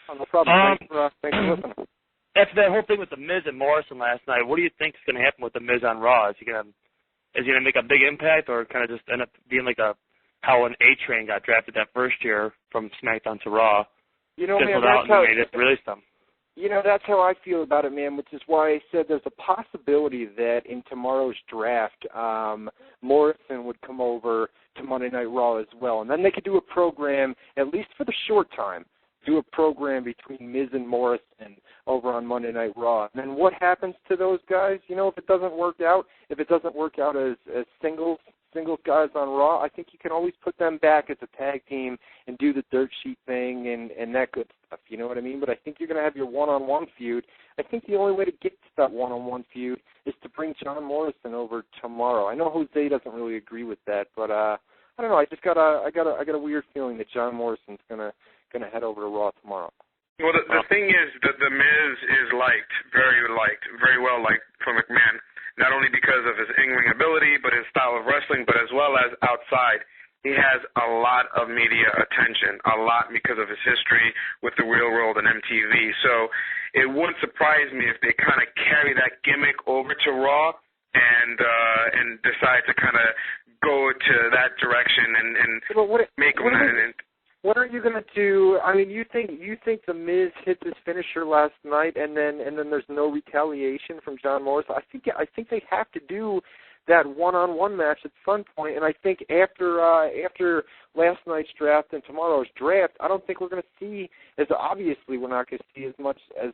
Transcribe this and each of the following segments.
Oh, no problem. Thanks for listening. After that whole thing with the Miz and Morrison last night, what do you think is going to happen with the Miz on Raw? Is he going to make a big impact, or kind of just end up being like how an A-Train got drafted that first year from SmackDown to Raw, fizzled out and they just released him? That's how I feel about it, man, which is why I said there's a possibility that in tomorrow's draft, Morrison would come over to Monday Night Raw as well. And then they could do a program, at least for the short time, do a program between Miz and Morrison over on Monday Night Raw. And then what happens to those guys? If it doesn't work out, as singles guys on Raw, I think you can always put them back as a tag team and do the dirt sheet thing and that good stuff, you know what I mean? But I think you're going to have your one-on-one feud. I think the only way to get to that one-on-one feud is to bring John Morrison over tomorrow. I know Jose doesn't really agree with that, but I don't know. I just got a weird feeling that John Morrison's gonna head over to Raw tomorrow. Well, the thing is that the Miz is very well liked from McMahon. Not only because of his in-ring ability, but his style of wrestling, but as well as outside. He has a lot of media attention, a lot because of his history with the Real World and MTV. So it wouldn't surprise me if they kind of carry that gimmick over to Raw and decide to kind of go to that direction and make him. What are you going to do? I mean, you think the Miz hit his finisher last night, and then there's no retaliation from John Morrison? I think they have to do that one-on-one match at some point, and I think after last night's draft and tomorrow's draft, I don't think we're going to see we're not going to see as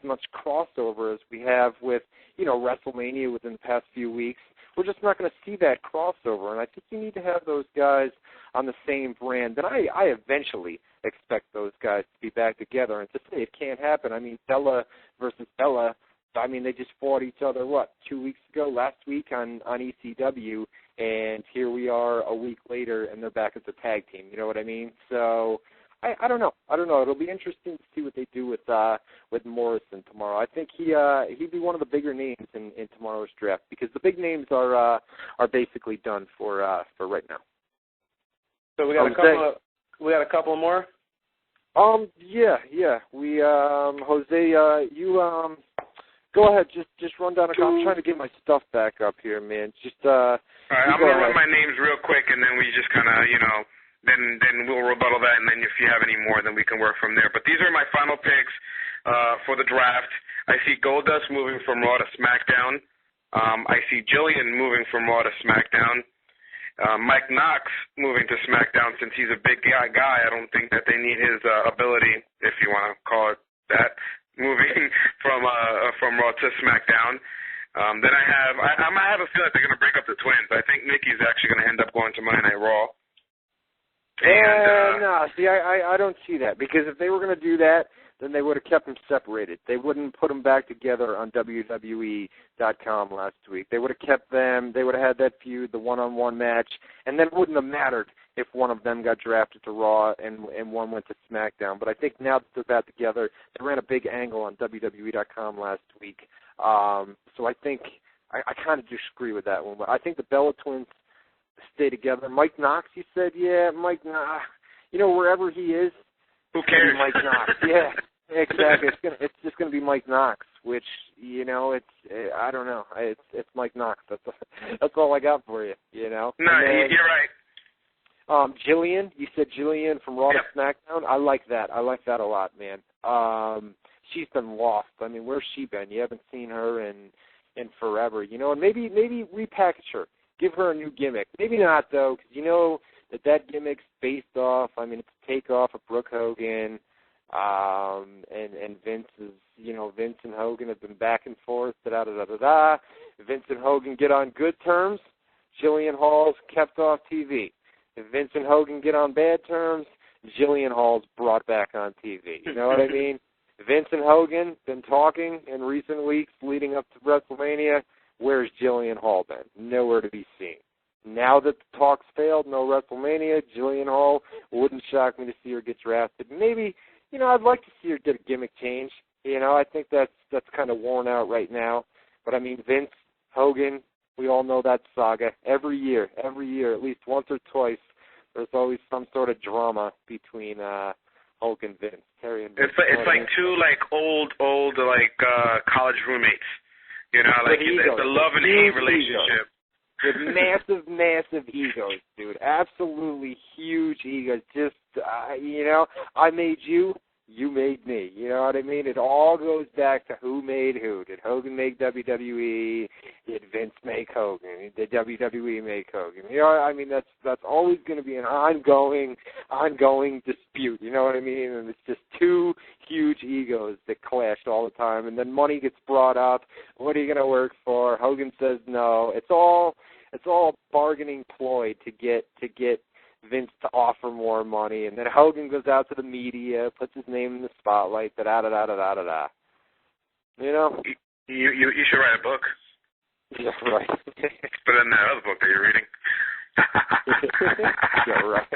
much crossover as we have with WrestleMania within the past few weeks. We're just not going to see that crossover, and I think you need to have those guys on the same brand. And I eventually expect those guys to be back together. And to say it can't happen, I mean, Bella versus Bella, I mean, they just fought each other, 2 weeks ago, last week on ECW, and here we are a week later, and they're back as a tag team. You know what I mean? So I don't know. It'll be interesting to see what they do with Morrison tomorrow. I think he'd be one of the bigger names in tomorrow's draft because the big names are basically done for right now. So we got a couple more. Yeah. We Jose, you go ahead. Just run down. I'm trying to get my stuff back up here, man. All right, I'm gonna run my names real quick, and then we just kind of Then we'll rebuttal that, and then if you have any more, then we can work from there. But these are my final picks for the draft. I see Goldust moving from Raw to SmackDown. I see Jillian moving from Raw to SmackDown. Mike Knox moving to SmackDown since he's a big guy. I don't think that they need his ability, if you want to call it that, moving from Raw to SmackDown. Then I have a feeling they're going to break up the twins. I think Nikki's actually going to end up going to Monday Night Raw. No, see, I don't see that because if they were going to do that, then they would have kept them separated. They wouldn't put them back together on WZROnline.com last week. They would have kept them. They would have had that feud, the one-on-one match, and then it wouldn't have mattered if one of them got drafted to Raw and one went to SmackDown. But I think now that they're back together, they ran a big angle on WWE.com last week. So I think I kind of disagree with that one. But I think the Bella Twins stay together. Mike Knox, you said, yeah, Mike Knox. Wherever he is, who cares? Mike Knox, yeah, exactly. It's just gonna be Mike Knox, which I don't know. It's Mike Knox. That's all I got for you. No, you're right. Jillian, you said Jillian from Raw to SmackDown. I like that. I like that a lot, man. She's been lost. I mean, where's she been? You haven't seen her in forever. And maybe repackage her. Give her a new gimmick. Maybe not, though, because that gimmick's based off, it's a takeoff of Brooke Hogan, and Vince is, Vince and Hogan have been back and forth, da-da-da-da-da. Vince and Hogan get on good terms, Jillian Hall's kept off TV. If Vince and Hogan get on bad terms, Jillian Hall's brought back on TV. You know what I mean? Vince and Hogan been talking in recent weeks leading up to WrestleMania. Where's Jillian Hall been? Nowhere to be seen. Now that the talks failed, no WrestleMania, Jillian Hall, wouldn't shock me to see her get drafted. Maybe, I'd like to see her get a gimmick change. I think that's kind of worn out right now. But, Vince, Hogan, we all know that saga. Every year, at least once or twice, there's always some sort of drama between Hulk and Vince. Terry and Vince. It's like two old college roommates. You know, like it's a love and hate relationship. With massive egos, dude. Absolutely huge egos. Just, I made you, you made me. You know what I mean? It all goes back to who made who. Did Hogan make WWE? Did Vince make Hogan? Did WWE make Hogan? You know, I mean, that's always going to be an ongoing dispute. You know what I mean? And it's just two huge egos that clashed all the time. And then money gets brought up. What are you going to work for? Hogan says no. It's all a bargaining ploy to get Vince to offer more money, and then Hogan goes out to the media, puts his name in the spotlight, da-da-da-da-da-da-da. You know? You should write a book. Yeah, right. Put it in that other book that you're reading. Yeah, right.